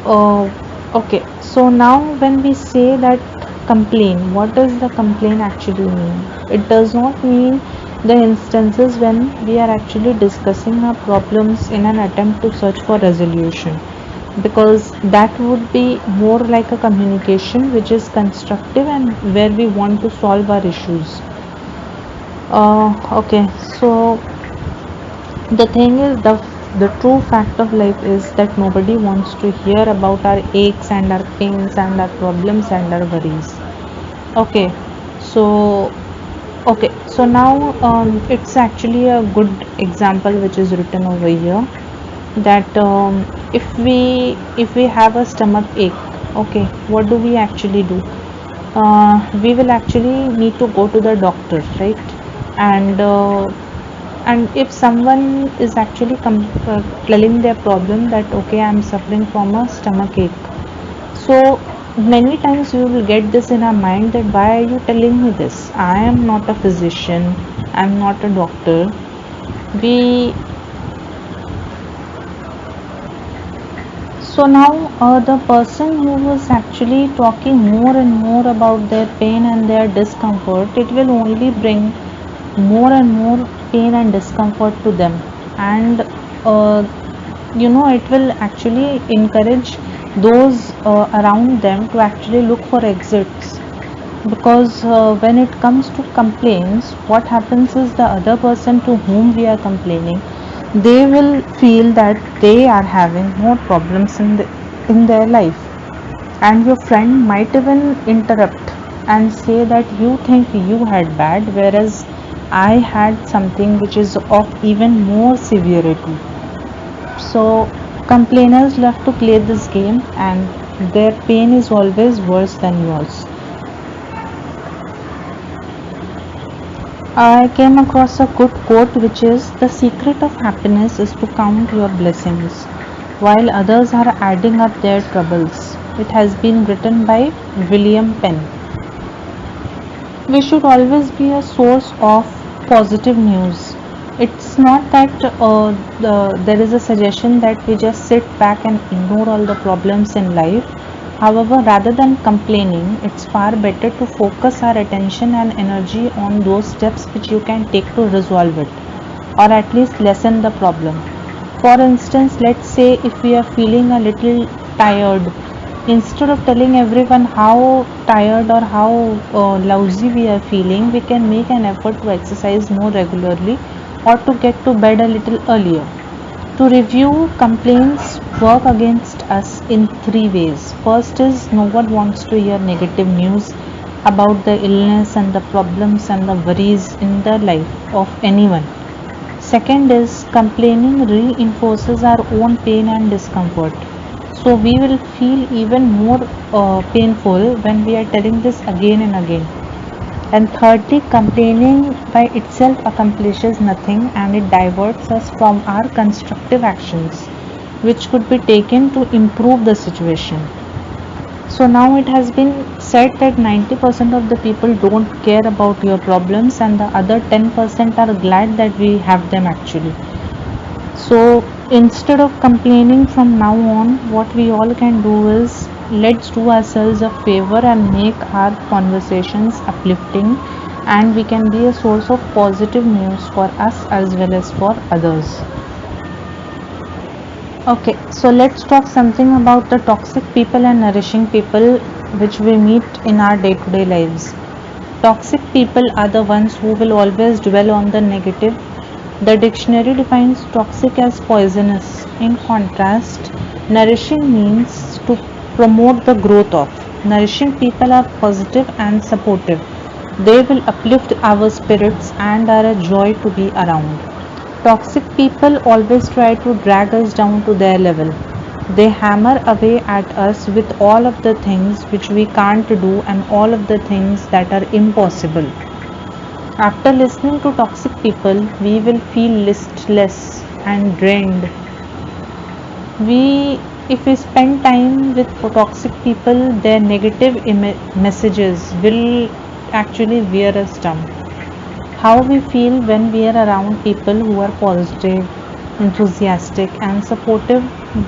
Uh, okay, so now when we say that complain, what does the complain actually mean? It does not mean the instances when we are actually discussing our problems in an attempt to search for resolution, because that would be more like a communication which is constructive and where we want to solve our issues. Okay, so the thing is, the true fact of life is that nobody wants to hear about our aches and our pains and our problems and our worries. Okay, so now it's actually a good example which is written over here, that if we have a stomach ache, okay, what do we actually do? We will actually need to go to the doctor, right? And if someone is actually telling their problem that okay, I'm suffering from a stomach ache, so many times we will get this in our mind that why are you telling me this? I am not a physician, I'm not a doctor. We So now the person who was actually talking more and more about their pain and their discomfort, it will only bring more and more pain and discomfort to them. And uh, it will actually encourage those around them to actually look for exits, because when it comes to complaints, what happens is the other person to whom we are complaining, they will feel that they are having more problems in their life, and your friend might even interrupt and say that you think you had bad, whereas I had something which is of even more severity. So complainers love to play this game, and their pain is always worse than yours. I came across a good quote which is, the secret of happiness is to count your blessings while others are adding up their troubles. It has been written by William Penn. We should always be a source of positive news. It's not that there is a suggestion that we just sit back and ignore all the problems in life. However, rather than complaining, it's far better to focus our attention and energy on those steps which you can take to resolve it, or at least lessen the problem. For instance, let's say if we are feeling a little tired, instead of telling everyone how tired or how lousy we are feeling, we can make an effort to exercise more regularly or to get to bed a little earlier. To review, complaints work against us in three ways. First is, no one wants to hear negative news about the illness and the problems and the worries in the life of anyone. Second is, complaining reinforces our own pain and discomfort. So we will feel even more painful when we are telling this again and again. And thirdly, complaining by itself accomplishes nothing, and it diverts us from our constructive actions, which could be taken to improve the situation. So now it has been said that 90% of the people don't care about your problems, and the other 10% are glad that we have them actually. So instead of complaining from now on, what we all can do is, let's do ourselves a favor and make our conversations uplifting, and we can be a source of positive news for us as well as for others. Okay, so let's talk something about the toxic people and nourishing people which we meet in our day to day lives. Toxic people are the ones who will always dwell on the negative. The dictionary defines toxic as poisonous. In contrast, nourishing means to promote the growth of. Nourishing people are positive and supportive. They will uplift our spirits and are a joy to be around. Toxic people always try to drag us down to their level. They hammer away at us with all of the things which we can't do and all of the things that are impossible. After listening to toxic people, we will feel listless and drained. If we spend time with toxic people, their negative messages will actually wear us down. How we feel when we are around people who are positive, enthusiastic, and supportive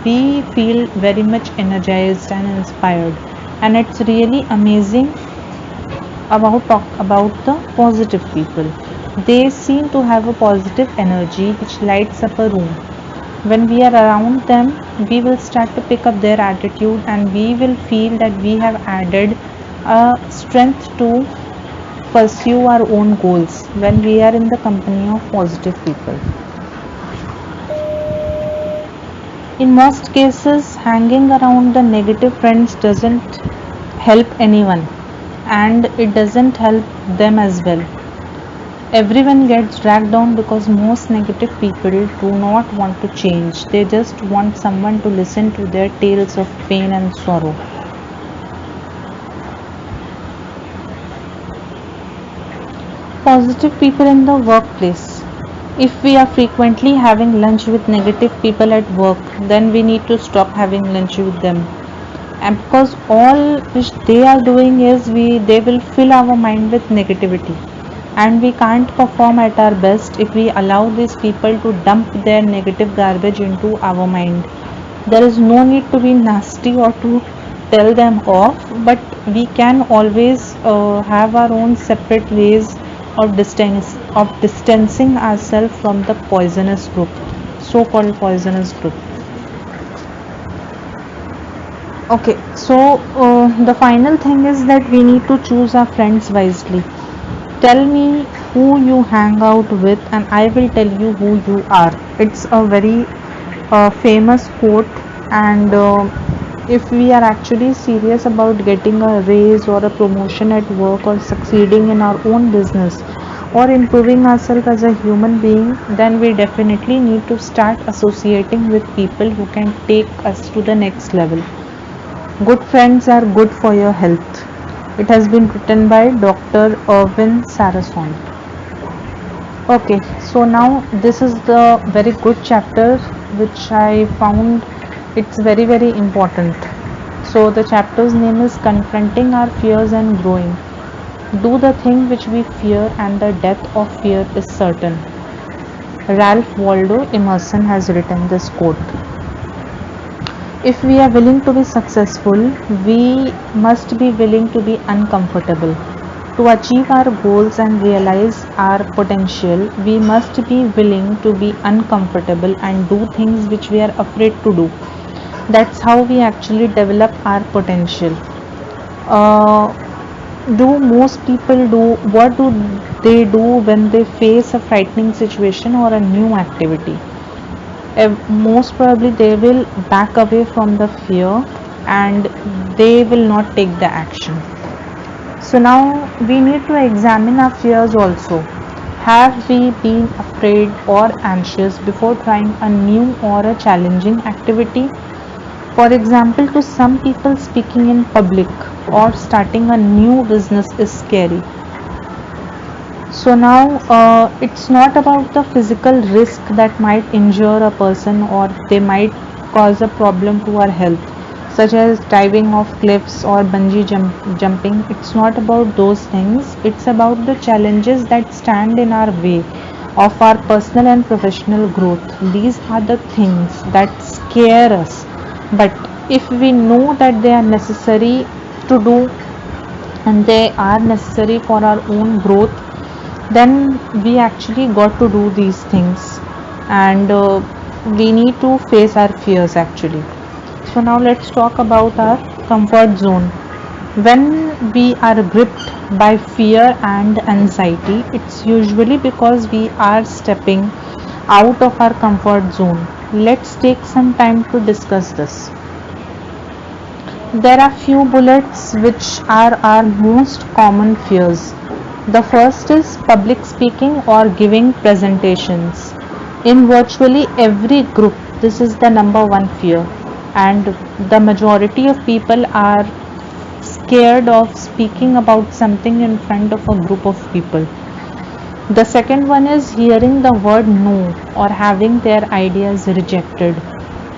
we feel very much energized and inspired. And it's really amazing about talk about the positive people. They seem to have a positive energy which lights up a room. When we are around them, we will start to pick up their attitude and we will feel that we have added a strength to pursue our own goals when we are in the company of positive people. In most cases, hanging around the negative friends doesn't help anyone and it doesn't help them as well. Everyone gets dragged down because most negative people do not want to change. They just want someone to listen to their tales of pain and sorrow. Positive people in the workplace. If we are frequently having lunch with negative people at work, then we need to stop having lunch with them. And because all which they are doing is they will fill our mind with negativity, and we can't perform at our best if we allow these people to dump their negative garbage into our mind. There is no need to be nasty or to tell them off, but we can always have our own separate ways of distancing ourselves from the poisonous group, so called poisonous group. Okay, so the final thing is that we need to choose our friends wisely. Tell me who you hang out with, and I will tell you who you are. It's a very famous quote, and if we are actually serious about getting a raise or a promotion at work or succeeding in our own business or improving ourselves as a human being, then we definitely need to start associating with people who can take us to the next level. Good friends are good for your health. It has been written by Dr. Irvin Sarason. Okay, so now this is the very good chapter which I found it's very important. So the chapter's name is Confronting Our Fears and Growing. Do the thing which we fear and the death of fear is certain. Ralph Waldo Emerson has written this quote. If we are willing to be successful, we must be willing to be uncomfortable. To achieve our goals and realize our potential, we must be willing to be uncomfortable and do things which we are afraid to do. That's how we actually develop our potential. Do most people do what do they do when they face a frightening situation or a new activity? Most probably they will back away from the fear and they will not take the action. So now we need to examine our fears also. Have we been afraid or anxious before trying a new or a challenging activity? For example, to some people, speaking in public or starting a new business is scary. So now it's not about the physical risk that might injure a person or they might cause a problem to our health, such as diving off cliffs or jumping. It's not about those things. It's about the challenges that stand in our way of our personal and professional growth. These are the things that scare us. But if we know that they are necessary to do and they are necessary for our own growth, then we actually got to do these things, and we need to face our fears actually. So now let's talk about our comfort zone. When we are gripped by fear and anxiety, it's usually because we are stepping out of our comfort zone. Let's take some time to discuss this. There are few bullets which are our most common fears. The first is public speaking or giving presentations. In virtually every group, this is the number one fear, and the majority of people are scared of speaking about something in front of a group of people. The second one is hearing the word no or having their ideas rejected.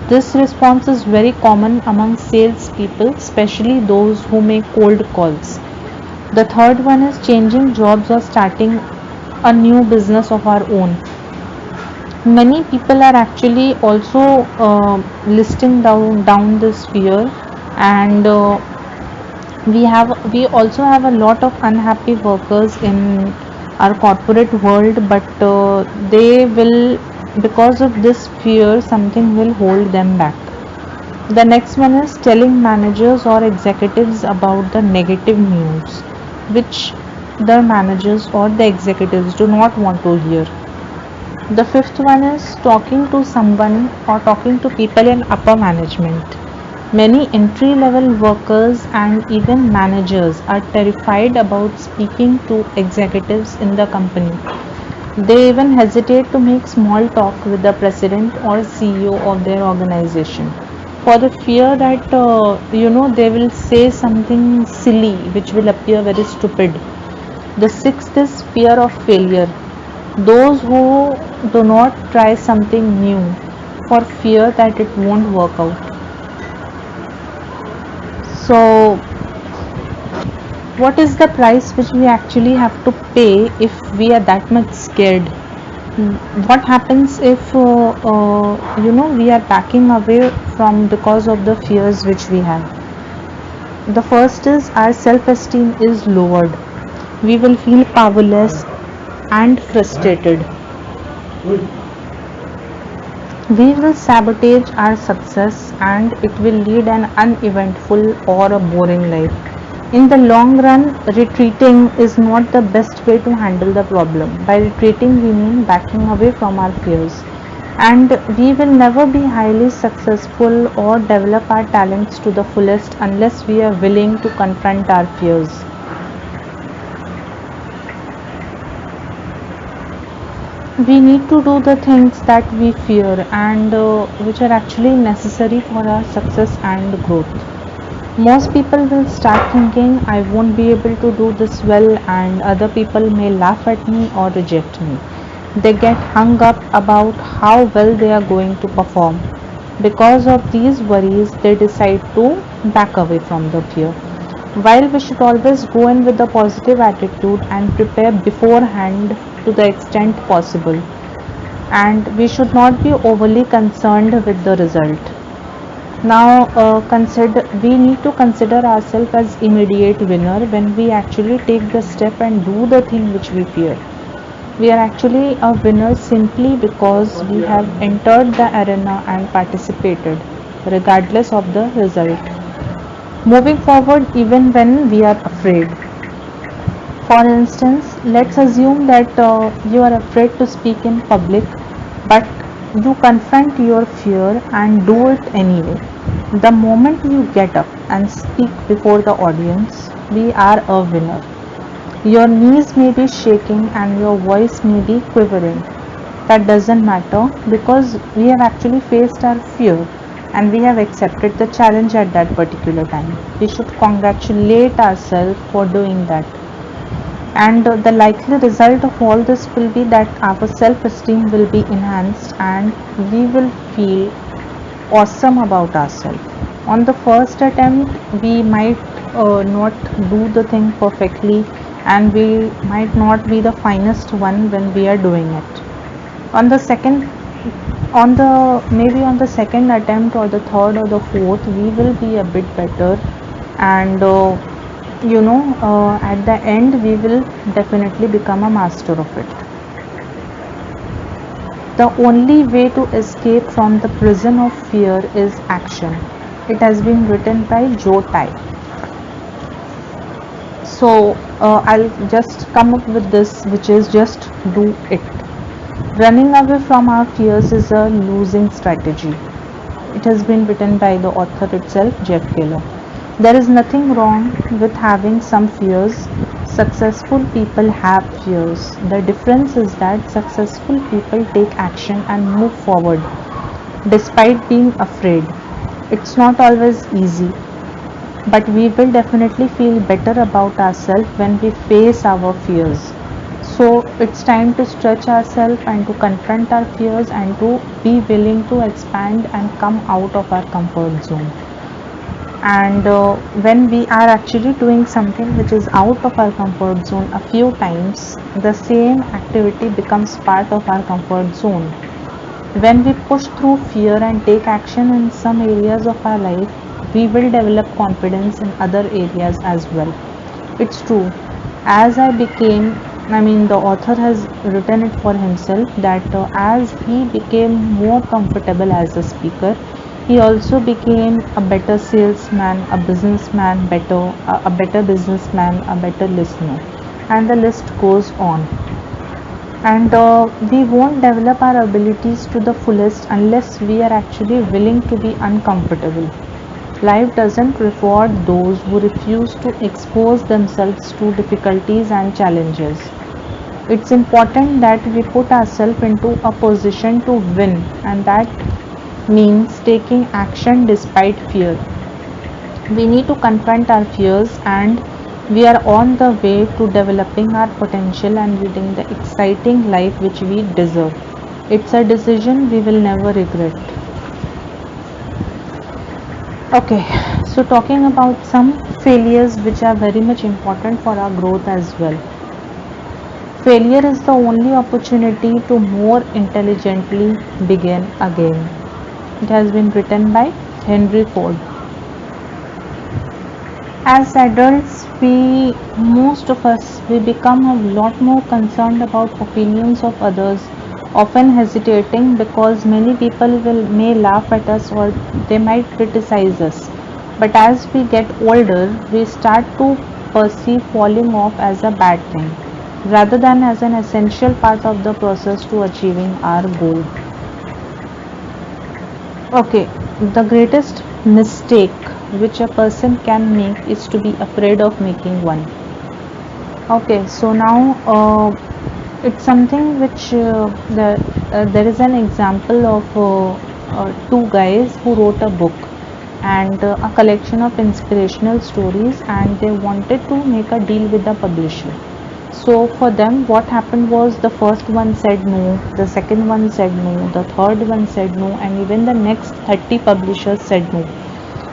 This response is very common among salespeople, especially those who make cold calls. The third one is changing jobs or starting a new business of our own. Many people are actually also listing down this fear, and we also have a lot of unhappy workers in our corporate world, but they will, because of this fear, something will hold them back. The next one is telling managers or executives about the negative news, which the managers or the executives do not want to hear. The fifth one is talking to someone or talking to people in upper management. Many entry level workers and even managers are terrified about speaking to executives in the company. They even hesitate to make small talk with the president or CEO of their organization for the fear that they will say something silly which will appear very stupid. The sixth is fear of failure. Those who do not try something new for fear that it won't work out. So, what is the price which we actually have to pay if we are that much scared? What happens if we are backing away from because of the fears which we have? The first is our self-esteem is lowered. We will feel powerless and frustrated. We will sabotage our success and it will lead an uneventful or a boring life. In the long run, retreating is not the best way to handle the problem. By retreating, we mean backing away from our fears. And we will never be highly successful or develop our talents to the fullest unless we are willing to confront our fears. We need to do the things that we fear and which are actually necessary for our success and growth. Most people will start thinking, I won't be able to do this well, and other people may laugh at me or reject me. They get hung up about how well they are going to perform. Because of these worries, they decide to back away from the fear. While we should always go in with a positive attitude and prepare beforehand to the extent possible, and we should not be overly concerned with the result. Now, we need to consider ourselves as immediate winner when we actually take the step and do the thing which we fear. We are actually a winner simply because we have entered the arena and participated, regardless of the result. Moving forward, even when we are afraid. For instance, let's assume that you are afraid to speak in public, but you confront your fear and do it anyway. The moment you get up and speak before the audience, we are a winner. Your knees may be shaking and your voice may be quivering. That doesn't matter because we have actually faced our fear and we have accepted the challenge at that particular time. We should congratulate ourselves for doing that. And the likely result of all this will be that our self-esteem will be enhanced and we will feel awesome about ourselves. On the first attempt, we might not do the thing perfectly and we might not be the finest one when we are doing it. On the second, on the second attempt or the third or the fourth, we will be a bit better, and at the end we will definitely become a master of it. The only way to escape from the prison of fear is action. It has been written by Joe Tai. So I'll just come up with this, which is just do it. Running away from our fears is a losing strategy. It has been written by the author itself, Jeff Keller. There is nothing wrong with having some fears. Successful people have fears. The difference is that successful people take action and move forward despite being afraid. It's not always easy, but we will definitely feel better about ourselves when we face our fears. So it's time to stretch ourselves and to confront our fears and to be willing to expand and come out of our comfort zone. And when we are actually doing something which is out of our comfort zone a few times, the same activity becomes part of our comfort zone. When we push through fear and take action in some areas of our life, we will develop confidence in other areas as well. It's true. As I became, the author has written it for himself that as he became more comfortable as a speaker, he also became a better salesman, a businessman, a better businessman, a better listener, and the list goes on. And we won't develop our abilities to the fullest unless we are actually willing to be uncomfortable. Life doesn't reward those who refuse to expose themselves to difficulties and challenges. It's important that we put ourselves into a position to win, and that means taking action despite fear. We need to confront our fears, and we are on the way to developing our potential and leading the exciting life which we deserve. It's a decision we will never regret. Okay, so talking about some failures which are very much important for our growth as well. Failure is the only opportunity to more intelligently begin again. It has been written by Henry Ford. As adults, most of us, we become a lot more concerned about opinions of others, often hesitating because many people may laugh at us or they might criticize us. But as we get older, we start to perceive falling off as a bad thing rather than as an essential part of the process to achieving our goal. Okay, the greatest mistake which a person can make is to be afraid of making one. Okay, so now it's something which there is an example of two guys who wrote a book and a collection of inspirational stories, and they wanted to make a deal with the publisher. So for them, what happened was the first one said no, the second one said no, the third one said no, and even the next 30 publishers said no.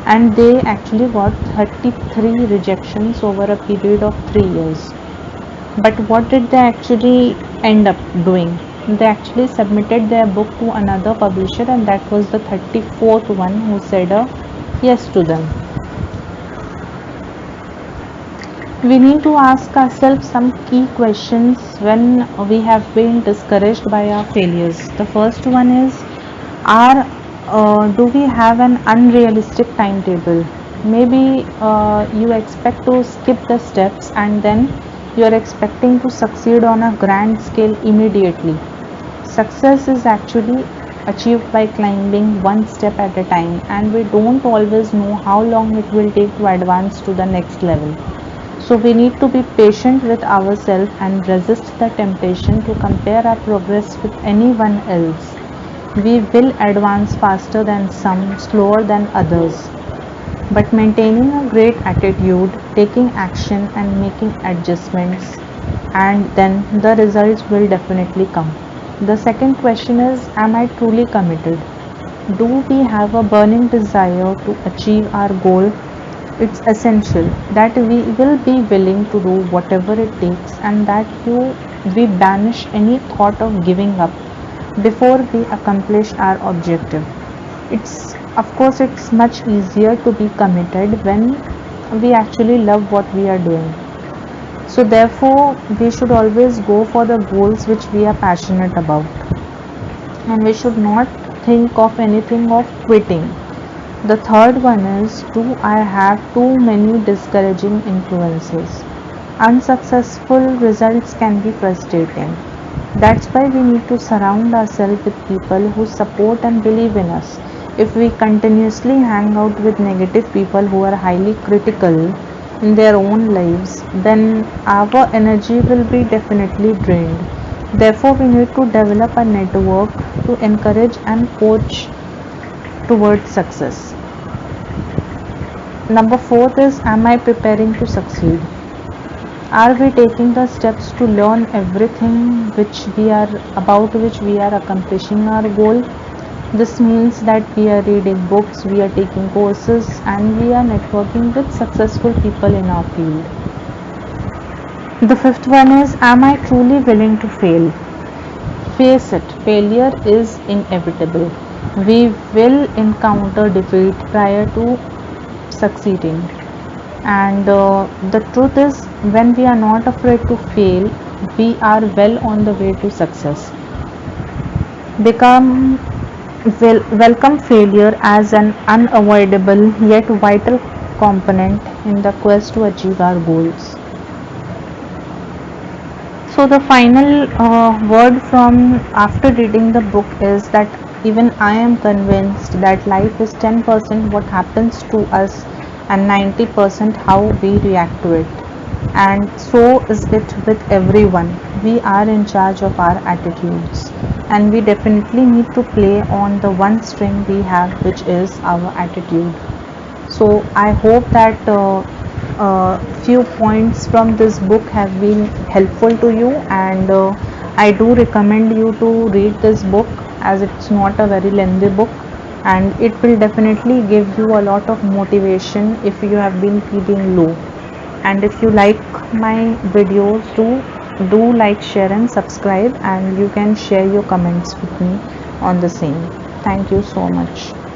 And they actually got 33 rejections over a period of 3 years. But what did they actually end up doing? They actually submitted their book to another publisher, and that was the 34th one who said a yes to them. We need to ask ourselves some key questions when we have been discouraged by our failures. The first one is, do we have an unrealistic timetable? Maybe you expect to skip the steps and then you are expecting to succeed on a grand scale immediately. Success is actually achieved by climbing one step at a time, and we don't always know how long it will take to advance to the next level. So we need to be patient with ourselves and resist the temptation to compare our progress with anyone else. We will advance faster than some, slower than others. But maintaining a great attitude, taking action and making adjustments, and then the results will definitely come. The second question is, am I truly committed? Do we have a burning desire to achieve our goal? It's essential that we will be willing to do whatever it takes, and that we banish any thought of giving up before we accomplish our objective. It's much easier to be committed when we actually love what we are doing. So therefore, we should always go for the goals which we are passionate about, and we should not think of anything of quitting. The third one is, do I have too many discouraging influences? Unsuccessful results can be frustrating. That's why we need to surround ourselves with people who support and believe in us. If we continuously hang out with negative people who are highly critical in their own lives, then our energy will be definitely drained. Therefore, we need to develop a network to encourage and coach towards success. Number 4 is, am I preparing to succeed? Are we taking the steps to learn everything which we are accomplishing our goal? This means that we are reading books, we are taking courses, and we are networking with successful people in our field. The fifth one is, am I truly willing to fail? face it, failure is inevitable. We will encounter defeat prior to succeeding. And the truth is, when we are not afraid to fail, we are well on the way to success. Become Welcome failure as an unavoidable yet vital component in the quest to achieve our goals. So the final word from after reading the book is that even I am convinced that life is 10% what happens to us and 90% how we react to it. And so is it with everyone. We are in charge of our attitudes, and we definitely need to play on the one string we have, which is our attitude. So I hope that few points from this book have been helpful to you, and I do recommend you to read this book as it's not a very lengthy book, and it will definitely give you a lot of motivation if you have been feeling low. And if you like my videos, do like, share and subscribe, and you can share your comments with me on the same. Thank you so much.